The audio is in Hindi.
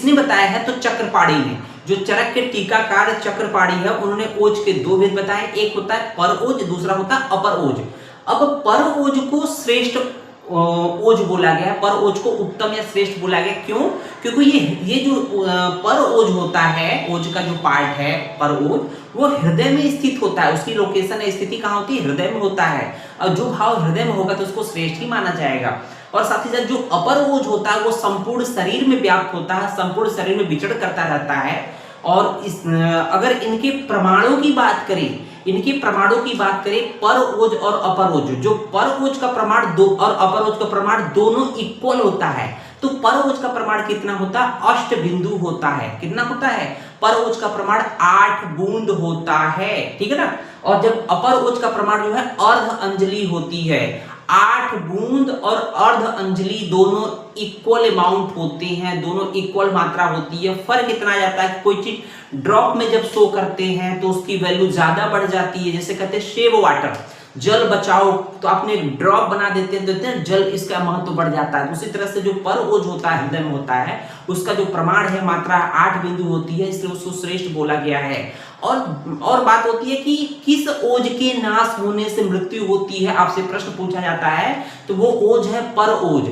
किसने बताया है? तो चक्रपाणी ने। जो चरक के टीकाकार चक्रपाणी है उन्होंने ओज के दो भेद बताए, एक होता है पर ओज, दूसरा होता है अपर ओज। अब पर ओज को श्रेष्ठ ओज बोला गया, पर ओज को उत्तम या श्रेष्ठ बोला गया। क्यों? क्योंकि ये जो पर ओज होता है, ओज का जो पार्ट है पर ओज, वो हृदय में स्थित होता है। उसकी लोकेशन है, स्थिति कहाँ होती है? हृदय में होता है। और जो भाव हृदय में होगा तो उसको श्रेष्ठ ही माना जाएगा। और साथ ही साथ जो अपर ओज होता है वो संपूर्ण शरीर में व्याप्त होता है, संपूर्ण शरीर में विचरण करता रहता है। और अगर इनके प्रमाणों की बात करें, पर ओज और अपर ओज, जो पर ओज का प्रमाण दो और अपर ओज का प्रमाण दोनों इक्वल होता है, तो पर ओज का प्रमाण कितना होता है? 8 बिंदु होता है। कितना होता है? पर ओज का प्रमाण 8 बूंद होता है, ठीक है ना। और जब अपर ओज का प्रमाण जो है अर्ध अंजलि होती है। 8 बूंद और अर्ध अंजलि दोनों इक्वल अमाउंट होते हैं, दोनों इक्वल मात्रा होती है। फर्क इतना आ जाता है कि कोई चीज ड्रॉप में जब शो करते हैं तो उसकी वैल्यू ज्यादा बढ़ जाती है। जैसे कहते हैं सेव वाटर, जल बचाओ, तो आपने ड्रॉप बना देते हैं जल, इसका महत्व बढ़ जाता है। उसी तरह से जो पर ओज होता है, हृदय में होता है, उसका जो प्रमाण है मात्रा 8 बिंदु होती है, इसलिए उसको श्रेष्ठ बोला गया है। और बात होती है कि किस ओज के नाश होने से मृत्यु होती है, आपसे प्रश्न पूछा जाता है, तो वो ओज है पर ओज।